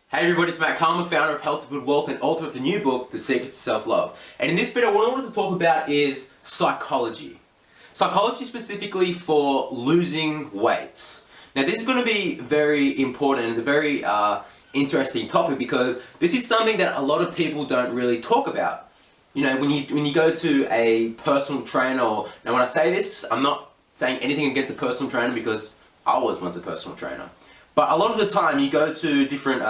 Hey everybody, it's Matt Cama, founder of Health to Good Wealth and author of the new book, The Secret to Self-Love. And in this video, what I wanted to talk about is psychology. Psychology specifically for losing weight. Now this is going to be very important and a very interesting topic because this is something that a lot of people don't really talk about. You know, when you go to a personal trainer, now when I say this, I'm not saying anything against a personal trainer because I was once a personal trainer. But a lot of the time you go to different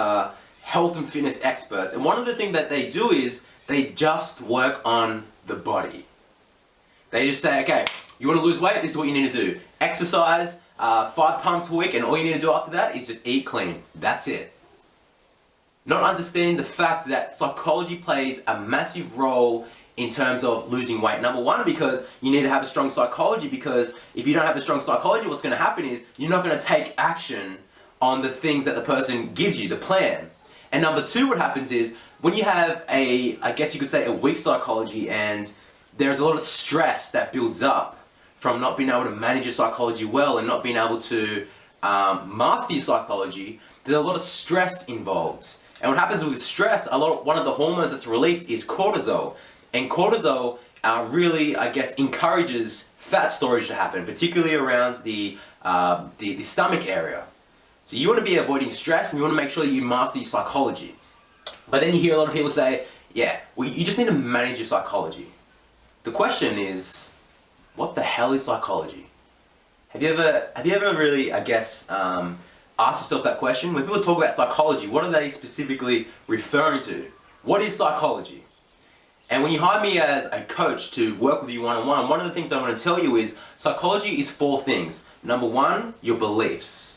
health and fitness experts, and one of the things that they do is they just work on the body. They just say, okay, you want to lose weight, this is what you need to do. Exercise 5 times a week, and all you need to do after that is just eat clean. That's it. Not understanding the fact that psychology plays a massive role in terms of losing weight. Number one, because you need to have a strong psychology, because if you don't have a strong psychology, what's going to happen is you're not going to take action on the things that the person gives you, the plan. And number two, what happens is when you have I guess you could say a weak psychology, and there's a lot of stress that builds up from not being able to manage your psychology well and not being able to master your psychology, there's a lot of stress involved. And what happens with stress, one of the hormones that's released is cortisol. And cortisol really, I guess, encourages fat storage to happen, particularly around the stomach area. So you want to be avoiding stress, and you want to make sure that you master your psychology. But then you hear a lot of people say, yeah, well, you just need to manage your psychology. The question is, what the hell is psychology? Have you ever really, I guess, asked yourself that question? When people talk about psychology, what are they specifically referring to? What is psychology? And when you hire me as a coach to work with you one-on-one, one of the things I want to tell you is psychology is 4 things. Number 1, your beliefs.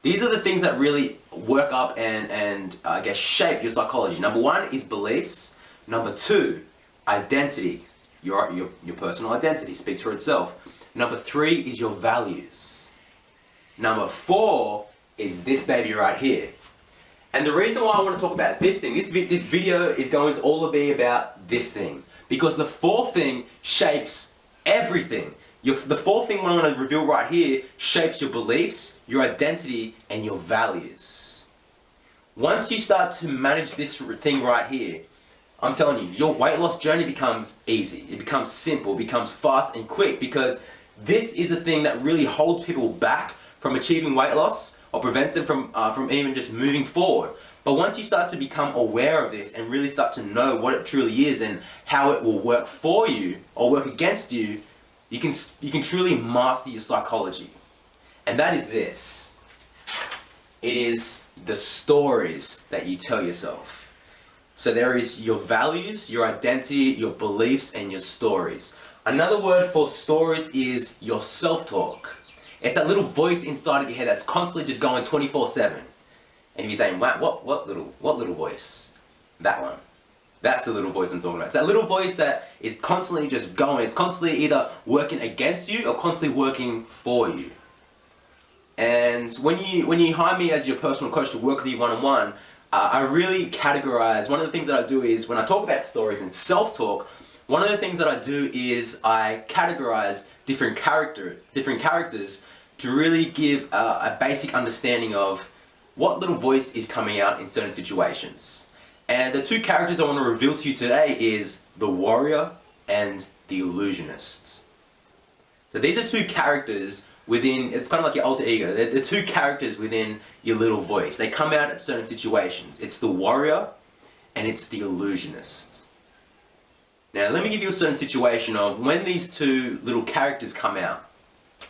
These are the things that really work up and I guess shape your psychology. Number 1 is beliefs. Number 2, identity. Your personal identity speaks for itself. Number 3 is your values. Number 4 is this baby right here. And the reason why I want to talk about this thing, this video is going to all be about this thing. Because the 4th thing shapes everything. The 4th thing I'm going to reveal right here shapes your beliefs, your identity, and your values. Once you start to manage this thing right here, I'm telling you, your weight loss journey becomes easy. It becomes simple, it becomes fast and quick, because this is the thing that really holds people back from achieving weight loss or prevents them from even just moving forward. But once you start to become aware of this and really start to know what it truly is and how it will work for you or work against you, you can truly master your psychology. And that is this. It is the stories that you tell yourself. So there is your values, your identity, your beliefs, and your stories. Another word for stories is your self-talk. It's that little voice inside of your head that's constantly just going 24/7. And if you're saying, what little voice? That one. That's the little voice I'm talking about. It's that little voice that is constantly just going. It's constantly either working against you or constantly working for you. And when you hire me as your personal coach to work with you one-on-one, I really categorize. One of the things that I do is when I talk about stories and self-talk, one of the things that I do is I categorize different characters to really give a basic understanding of what little voice is coming out in certain situations. And the 2 characters I want to reveal to you today is the warrior and the illusionist. So these are 2 characters within, it's kind of like your alter ego. They're 2 characters within your little voice. They come out at certain situations. It's the warrior and it's the illusionist. Now let me give you a certain situation of when these 2 little characters come out.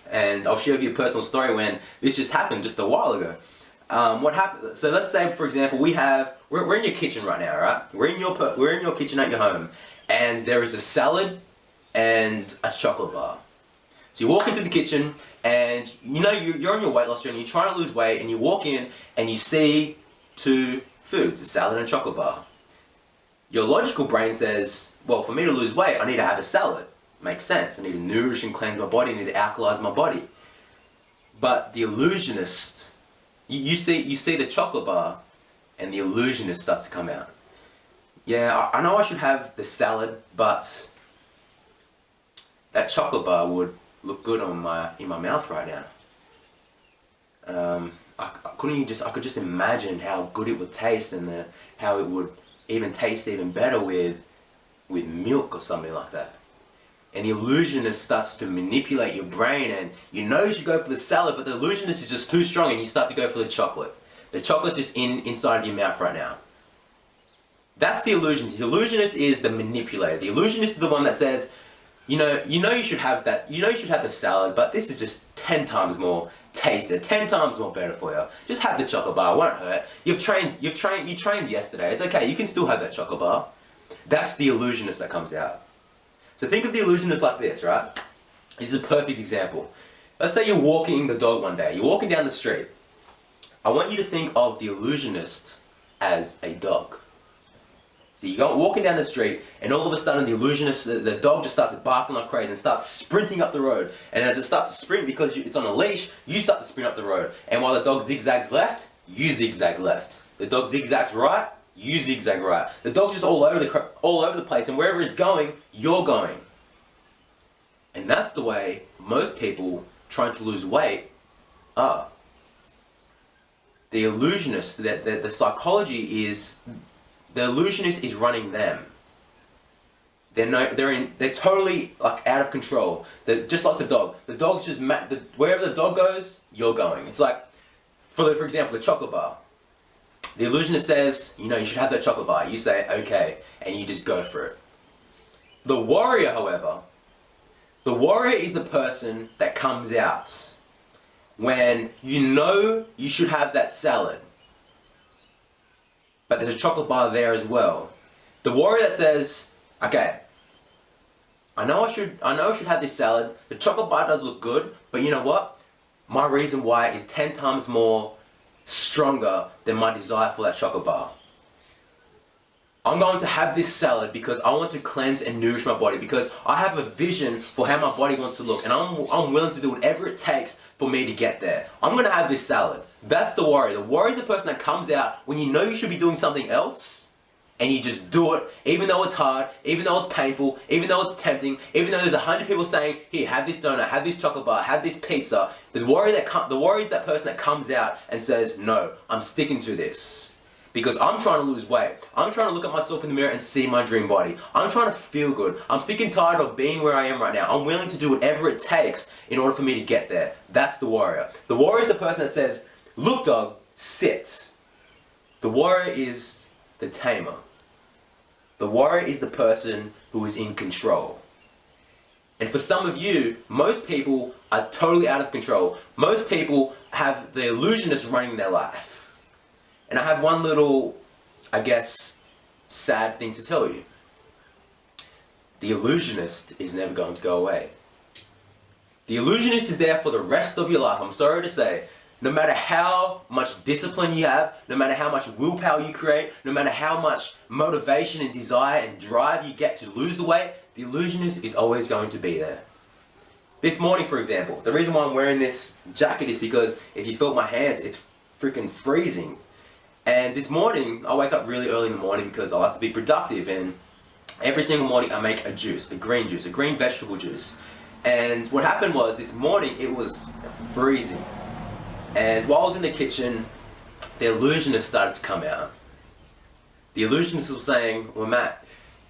And I'll share with you a personal story when this just happened just a while ago. What happened? So let's say, for example, we're in your kitchen right now, right? We're in your kitchen at your home, and there is a salad and a chocolate bar. So you walk into the kitchen, and you know you're on your weight loss journey. You're trying to lose weight, and you walk in and you see 2 foods: a salad and a chocolate bar. Your logical brain says, well, for me to lose weight, I need to have a salad. Makes sense. I need to nourish and cleanse my body. I need to alkalize my body. But the illusionist, you see the chocolate bar, and the illusionist starts to come out. Yeah, I know I should have the salad, but that chocolate bar would look good in my mouth right now. I could just imagine how good it would taste and how it would even taste even better with milk or something like that. And the illusionist starts to manipulate your brain, and you know you should go for the salad, but the illusionist is just too strong and you start to go for the chocolate. The chocolate's just inside of your mouth right now. That's the illusionist. The illusionist is the manipulator. The illusionist is the one that says, you know you should have that, you should have the salad, but this is just 10 times more tasty, 10 times more better for you. Just have the chocolate bar, it won't hurt. You trained yesterday, it's okay, you can still have that chocolate bar. That's the illusionist that comes out. So think of the illusionist like this, right? This is a perfect example. Let's say you're walking the dog one day, you're walking down the street. I want you to think of the illusionist as a dog. So you go walking down the street, and all of a sudden the illusionist, the dog just starts barking like crazy and starts sprinting up the road. And as it starts to sprint, because it's on a leash, you start to sprint up the road. And while the dog zigzags left, you zigzag left. The dog zigzags right, you zigzag right. The dog's just all over the place, and wherever it's going, you're going. And that's the way most people trying to lose weight are. The illusionist, the psychology is, the illusionist is running them. They're totally like out of control. They're just like the dog. The dog's just wherever the dog goes, you're going. It's like, for example, the chocolate bar. The illusionist says, you should have that chocolate bar. You say, okay, and you just go for it. The warrior, however, the warrior is the person that comes out when you should have that salad, but there's a chocolate bar there as well. The warrior that says, okay, I know I should have this salad. The chocolate bar does look good, but you know what? My reason why is 10 times more stronger than my desire for that chocolate bar. I'm going to have this salad because I want to cleanse and nourish my body, because I have a vision for how my body wants to look, and I'm willing to do whatever it takes for me to get there. I'm going to have this salad. That's the warrior. The warrior is the person that comes out when you know you should be doing something else, and you just do it, even though it's hard, even though it's painful, even though it's tempting, even though there's 100 people saying, here, have this donut, have this chocolate bar, have this pizza. The warrior is that person that comes out and says, no, I'm sticking to this. Because I'm trying to lose weight. I'm trying to look at myself in the mirror and see my dream body. I'm trying to feel good. I'm sick and tired of being where I am right now. I'm willing to do whatever it takes in order for me to get there. That's the warrior. The warrior is the person that says, look dog, sit. The warrior is the tamer. The warrior is the person who is in control. And for some of you, most people are totally out of control. Most people have the illusionist running their life. And I have one little, I guess, sad thing to tell you. The illusionist is never going to go away. The illusionist is there for the rest of your life. I'm sorry to say, no matter how much discipline you have, no matter how much willpower you create, no matter how much motivation and desire and drive you get to lose the weight, the illusionist is always going to be there. This morning, for example, the reason why I'm wearing this jacket is because if you felt my hands, it's freaking freezing. And this morning, I wake up really early in the morning because I like to be productive, and every single morning I make a green vegetable juice. And what happened was, this morning it was freezing. And while I was in the kitchen, the illusionist started to come out. The illusionist was saying, well Matt,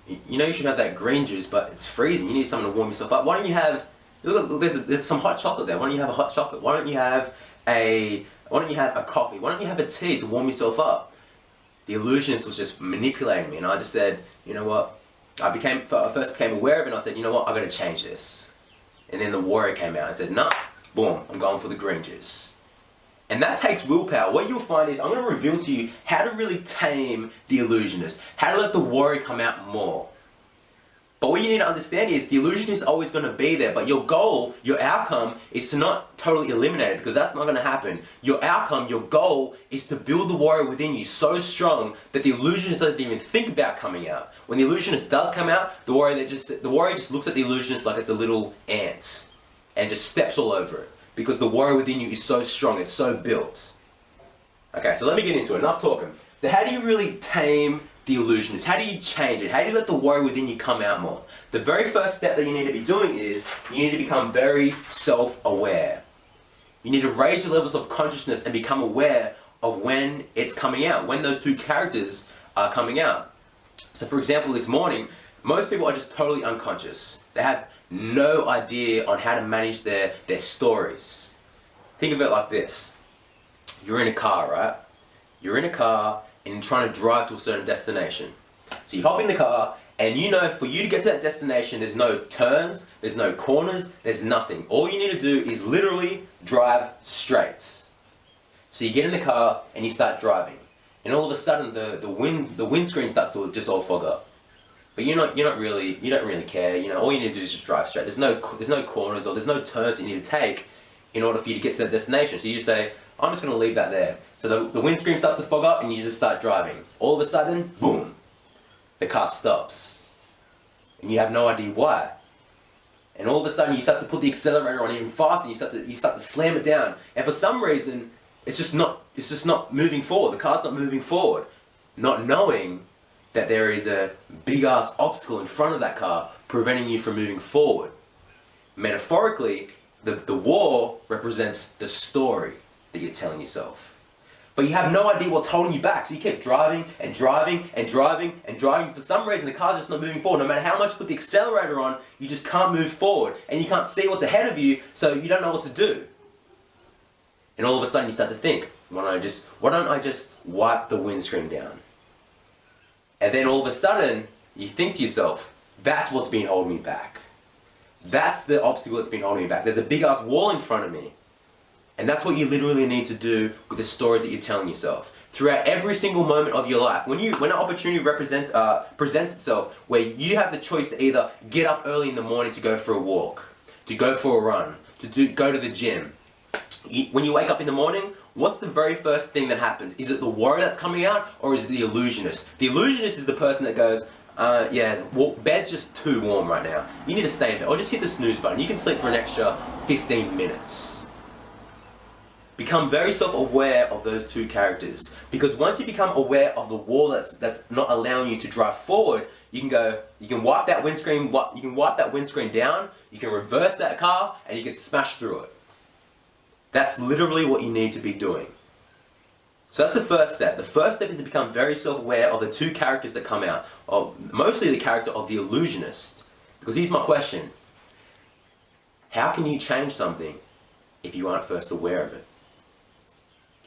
you should have that green juice, but it's freezing, you need something to warm yourself up. Why don't you have, look, there's some hot chocolate there, why don't you have a hot chocolate? Why don't you have a coffee? Why don't you have a tea to warm yourself up? The illusionist was just manipulating me, and I just said, you know what? I first became aware of it, and I said, you know what? I got to change this. And then the warrior came out and said, nah, boom, I'm going for the green juice. And that takes willpower. What you'll find is, I'm going to reveal to you how to really tame the illusionist, how to let the warrior come out more. But what you need to understand is, the illusion is always going to be there, but your goal, your outcome, is to not totally eliminate it, because that's not going to happen. Your outcome, your goal, is to build the warrior within you so strong that the illusionist doesn't even think about coming out. When the illusionist does come out, the warrior just looks at the illusionist like it's a little ant, and just steps all over it, because the warrior within you is so strong, it's so built. Okay, so let me get into it. Enough talking. So how do you really tame the illusionist? How do you change it? How do you let the warrior within you come out more? The very first step that you need to be doing is, you need to become very self-aware. You need to raise your levels of consciousness and become aware of when it's coming out, when those two characters are coming out. So for example, this morning, most people are just totally unconscious. They have no idea on how to manage their stories. Think of it like this. You're in a car, right? You're in a car and you're trying to drive to a certain destination. So you hop in the car and you know for you to get to that destination, there's no turns, there's no corners, there's nothing. All you need to do is literally drive straight. So you get in the car and you start driving. And all of a sudden the windscreen starts to just all fog up. But you don't really care. You know, all you need to do is just drive straight. There's no corners or there's no turns that you need to take in order for you to get to that destination. So you just say, I'm just going to leave that there. So the windscreen starts to fog up and you just start driving. All of a sudden, boom, the car stops. And you have no idea why. And all of a sudden you start to put the accelerator on even faster and you start to slam it down. And for some reason, it's just not moving forward. The car's not moving forward. Not knowing that there is a big ass obstacle in front of that car preventing you from moving forward. Metaphorically, the war represents the story that you're telling yourself. But you have no idea what's holding you back, so you keep driving and driving and driving and driving. For some reason, the car's just not moving forward. No matter how much you put the accelerator on, you just can't move forward. And you can't see what's ahead of you, so you don't know what to do. And all of a sudden you start to think, why don't I just wipe the windscreen down? And then all of a sudden, you think to yourself, that's what's been holding me back. That's the obstacle that's been holding me back. There's a big ass wall in front of me. And that's what you literally need to do with the stories that you're telling yourself. Throughout every single moment of your life, when an opportunity presents itself, where you have the choice to either get up early in the morning to go for a walk, to go for a run, go to the gym. When you wake up in the morning, what's the very first thing that happens? Is it the worry that's coming out, or is it the illusionist? The illusionist is the person that goes, yeah, bed's just too warm right now. You need to stay in bed, or just hit the snooze button. You can sleep for an extra 15 minutes. Become very self-aware of those two characters, because once you become aware of the wall that's not allowing you to drive forward, you can wipe that windscreen down, you can reverse that car, and you can smash through it. That's literally what you need to be doing. So that's the first step. The first step is to become very self-aware of the two characters that come out, mostly the character of the illusionist. Because here's my question: how can you change something if you aren't first aware of it? It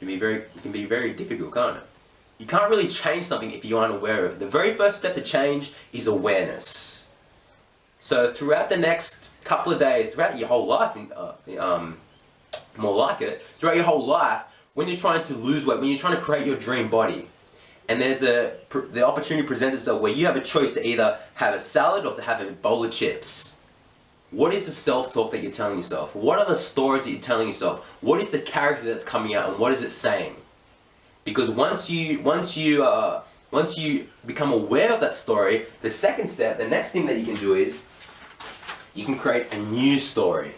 can be very difficult, can't it? You can't really change something if you aren't aware of it. The very first step to change is awareness. So throughout the next couple of days, throughout your whole life, more like it, throughout your whole life, when you're trying to lose weight, when you're trying to create your dream body, and the opportunity presents itself where you have a choice to either have a salad or to have a bowl of chips. What is the self-talk that you're telling yourself? What are the stories that you're telling yourself? What is the character that's coming out, and what is it saying? Because once you become aware of that story, the second step, the next thing that you can do is you can create a new story.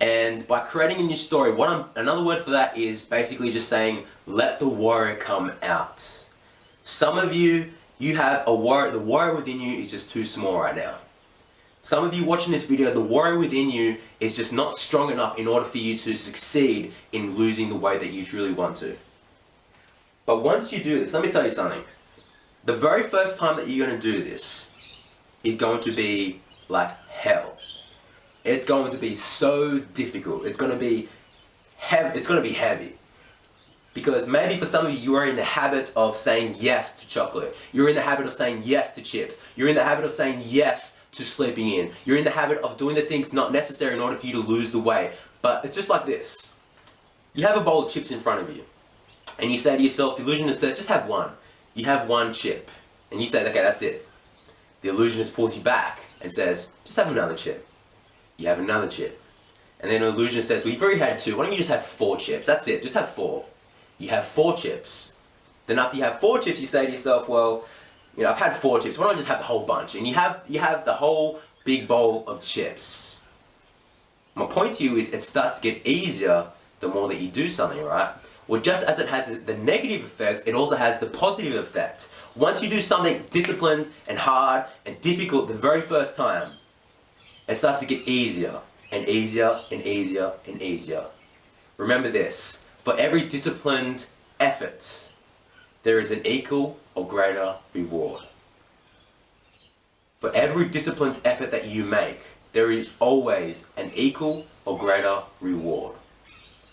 And by creating a new story, another word for that is basically just saying, let the warrior come out. Some of you have the warrior within you is just too small right now. Some of you watching this video, the warrior within you is just not strong enough in order for you to succeed in losing the weight that you truly want to. But once you do this, let me tell you something. The very first time that you're going to do this is going to be like hell. It's going to be so difficult. It's going to be heavy. Because maybe for some of you, you are in the habit of saying yes to chocolate. You're in the habit of saying yes to chips. You're in the habit of saying yes to sleeping in. You're in the habit of doing the things not necessary in order for you to lose the weight. But it's just like this. You have a bowl of chips in front of you. And you say to yourself, the illusionist says, just have one. You have one chip. And you say, okay, that's it. The illusionist pulls you back and says, just have another chip. You have another chip. And then the illusionist says, well, you've already had 2. Why don't you just have 4 chips? That's it. Just have 4. You have 4 chips. Then after you have 4 chips, you say to yourself, well, you know, I've had 4 chips. Why don't I just have the whole bunch? And you have the whole big bowl of chips. My point to you is it starts to get easier the more that you do something, right? Well, just as it has the negative effect, it also has the positive effect. Once you do something disciplined and hard and difficult the very first time, it starts to get easier. and easier and easier and easier. Remember this, for every disciplined effort, there is an equal or greater reward. For every disciplined effort that you make, there is always an equal or greater reward.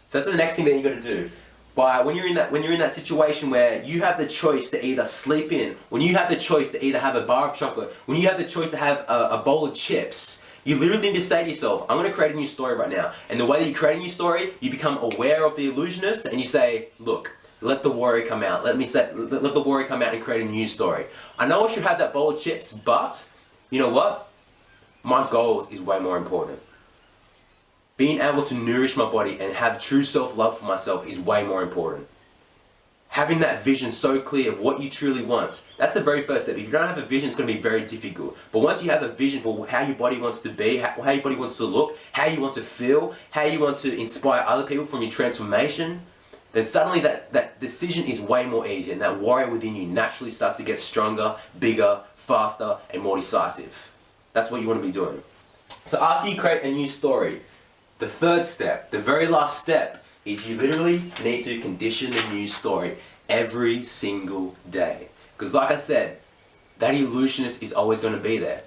So that's the next thing that you got to do. When you're in that situation where you have the choice to either sleep in, when you have the choice to either have a bar of chocolate, when you have the choice to have a bowl of chips, you literally need to say to yourself, I'm going to create a new story right now. And the way that you create a new story, you become aware of the illusionist and you say, look, let the worry come out. Let the worry come out and create a new story. I know I should have that bowl of chips, but you know what? My goals is way more important. Being able to nourish my body and have true self-love for myself is way more important. Having that vision so clear of what you truly want, that's the very first step. If you don't have a vision, it's going to be very difficult. But once you have a vision for how your body wants to be, how your body wants to look, how you want to feel, how you want to inspire other people from your transformation, then suddenly that decision is way more easier, and that warrior within you naturally starts to get stronger, bigger, faster, and more decisive. That's what you want to be doing. So after you create a new story, the third step, the very last step, is you literally need to condition a new story every single day. Because like I said, that illusionist is always going to be there.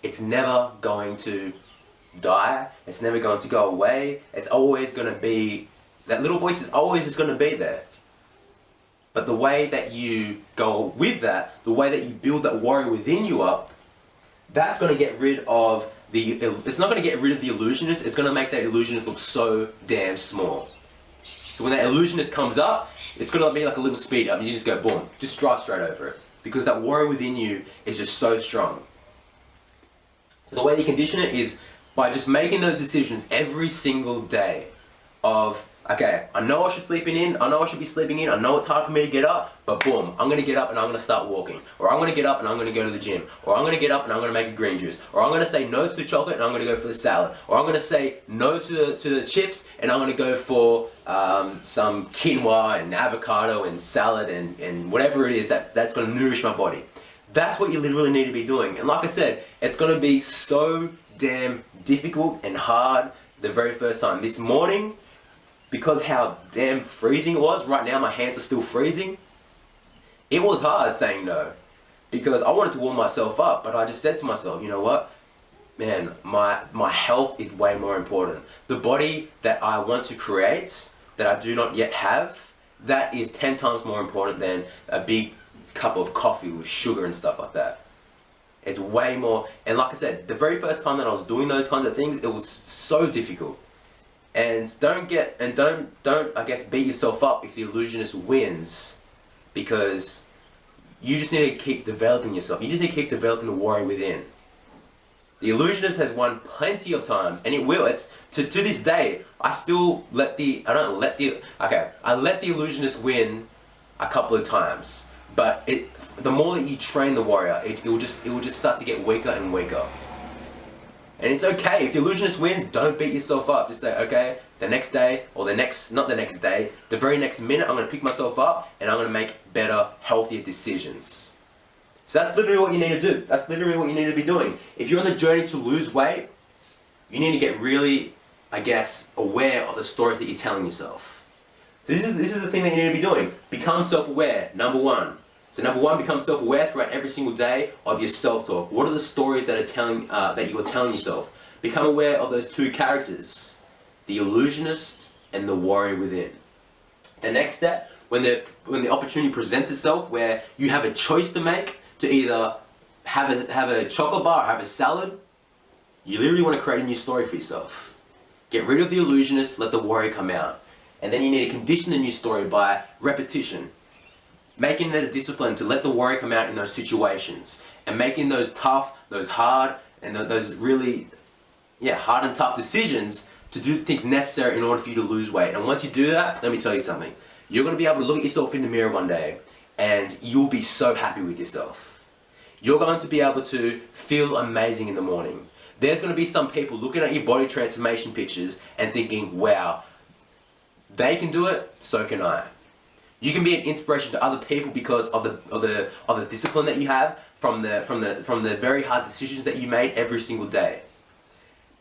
It's never going to die. It's never going to go away. It's always going to be, that little voice is always just going to be there. But the way that you go with that, the way that you build that warrior within you up, that's going to get rid of it's not going to get rid of the illusionist, it's going to make that illusionist look so damn small. So when that illusionist comes up, it's going to be like a little speed up and you just go boom, just drive straight over it. Because that warrior within you is just so strong. So the way you condition it is by just making those decisions every single day of, okay, I know I should I know I should be sleeping in, I know it's hard for me to get up, but boom, I'm going to get up and I'm going to start walking. Or I'm going to get up and I'm going to go to the gym. Or I'm going to get up and I'm going to make a green juice. Or I'm going to say no to the chocolate and I'm going to go for the salad. Or I'm going to say no to the chips and I'm going to go for some quinoa and avocado and salad and whatever it is that's going to nourish my body. That's what you literally need to be doing. And like I said, it's going to be so damn difficult and hard the very first time. This morning, because how damn freezing it was, right now my hands are still freezing, it was hard saying no. Because I wanted to warm myself up, but I just said to myself, you know what? Man, my health is way more important. The body that I want to create, that I do not yet have, that is 10 times more important than a big cup of coffee with sugar and stuff like that. It's way more, and like I said, the very first time that I was doing those kinds of things, it was so difficult. And don't I guess beat yourself up if the illusionist wins, because you just need to keep developing yourself. You just need to keep developing the warrior within. The illusionist has won plenty of times, and it will. It's to this day. I let the illusionist win a couple of times, but the more that you train the warrior, it will just start to get weaker and weaker. And it's okay, if the illusionist wins, don't beat yourself up. Just say, okay, the next day, or not the next day, the very next minute, I'm going to pick myself up and I'm going to make better, healthier decisions. So that's literally what you need to do. That's literally what you need to be doing. If you're on the journey to lose weight, you need to get really, I guess, aware of the stories that you're telling yourself. So this is the thing that you need to be doing. Become self-aware, number one. So number one, become self-aware throughout every single day of your self-talk. What are the stories that you are telling yourself? Become aware of those two characters, the illusionist and the warrior within. The next step, when the opportunity presents itself, where you have a choice to make to either have a chocolate bar or have a salad, you literally want to create a new story for yourself. Get rid of the illusionist, let the warrior come out, and then you need to condition the new story by repetition. Making it a discipline to let the warrior come out in those situations, and making those tough, those hard, and those really, hard and tough decisions to do things necessary in order for you to lose weight. And once you do that, let me tell you something. You're going to be able to look at yourself in the mirror one day, and you'll be so happy with yourself. You're going to be able to feel amazing in the morning. There's going to be some people looking at your body transformation pictures and thinking, wow, they can do it, so can I. You can be an inspiration to other people because of the discipline that you have from the very hard decisions that you made every single day.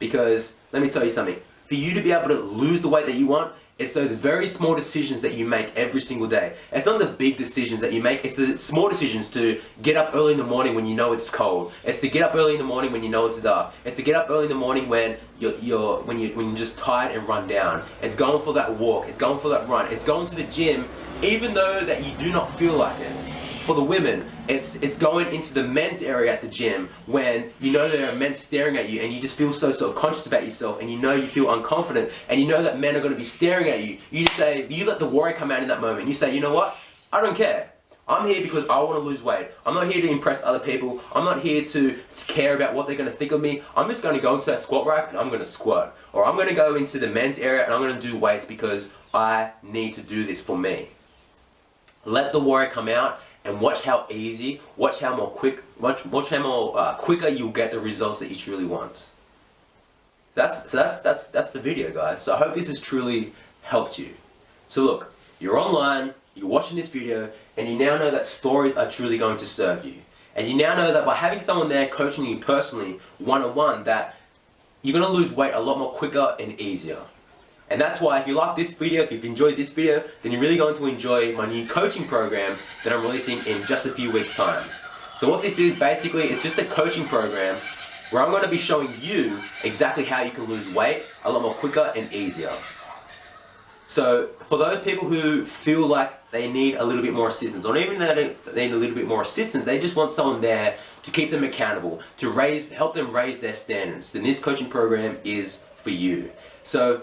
Because let me tell you something, for you to be able to lose the weight that you want, it's those very small decisions that you make every single day. It's not the big decisions that you make, it's the small decisions to get up early in the morning when you know it's cold. It's to get up early in the morning when you know it's dark. It's to get up early in the morning when you're just tired and run down. It's going for that walk, it's going for that run, it's going to the gym even though that you do not feel like it. For the women, it's going into the men's area at the gym when you know there are men staring at you and you just feel so self-conscious about yourself, and you know you feel unconfident, and you know that men are going to be staring at you. You let the warrior come out in that moment. You say, you know what? I don't care. I'm here because I want to lose weight. I'm not here to impress other people. I'm not here to care about what they're going to think of me. I'm just going to go into that squat rack and I'm going to squat. Or I'm going to go into the men's area and I'm going to do weights because I need to do this for me. Let the warrior come out and watch how easy, watch how more quicker you'll get the results that you truly want. That's the video, guys. So I hope this has truly helped you. So look, you're online, you're watching this video, and you now know that stories are truly going to serve you. And you now know that by having someone there coaching you personally, one-on-one, that you're going to lose weight a lot more quicker and easier. And that's why if you like this video, if you've enjoyed this video, then you're really going to enjoy my new coaching program that I'm releasing in just a few weeks' time. So what this is, basically, it's just a coaching program where I'm going to be showing you exactly how you can lose weight a lot more quicker and easier. So for those people who feel like they need a little bit more assistance, or even they need a little bit more assistance, they just want someone there to keep them accountable, to help them raise their standards, then this coaching program is for you. So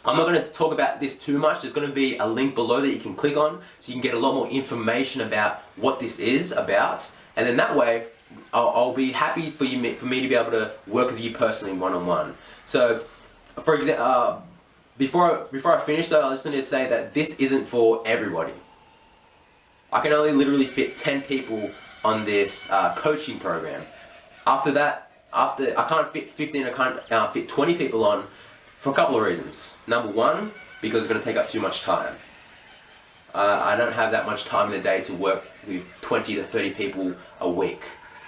I'm not going to talk about this too much. There's going to be a link below that you can click on so you can get a lot more information about what this is about, and then that way I'll be happy for me to be able to work with you personally one-on-one. So for example, before I finish though, I just need to say that this isn't for everybody. I can only literally fit 10 people on this coaching program. After that, I can't fit 15, I can't fit 20 people on, for a couple of reasons. Number one, because it's going to take up too much time. I don't have that much time in the day to work with 20 to 30 people a week.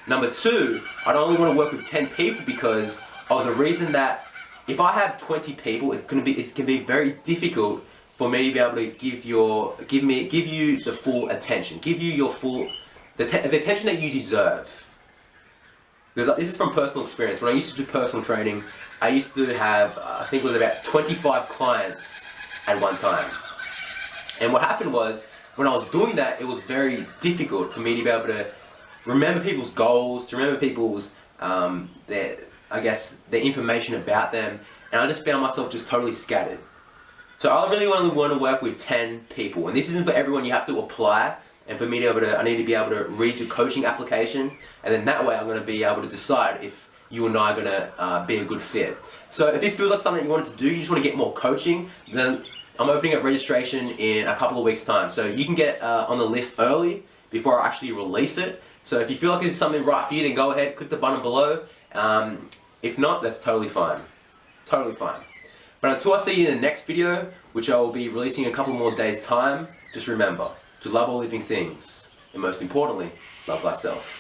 Number two, I don't only want to work with 10 people because of the reason that if I have 20 people, it's going to be very difficult for me to be able to give you the full attention, give you the attention that you deserve. Because this is from personal experience. When I used to do personal training, I used to have, I think it was about 25 clients at one time. And what happened was, when I was doing that, it was very difficult for me to be able to remember people's goals, to remember people's, their information about them, and I just found myself just totally scattered. So I really only want to work with 10 people, and this isn't for everyone. You have to apply. And for me to be able to, I need to be able to read your coaching application, and then that way I'm going to be able to decide if you and I are going to be a good fit. So if this feels like something you wanted to do, you just want to get more coaching, then I'm opening up registration in a couple of weeks' time. So you can get on the list early before I actually release it. So if you feel like this is something right for you, then go ahead, click the button below. If not, that's totally fine. Totally fine. But until I see you in the next video, which I will be releasing in a couple more days' time, just remember to love all living things, and most importantly, love thyself.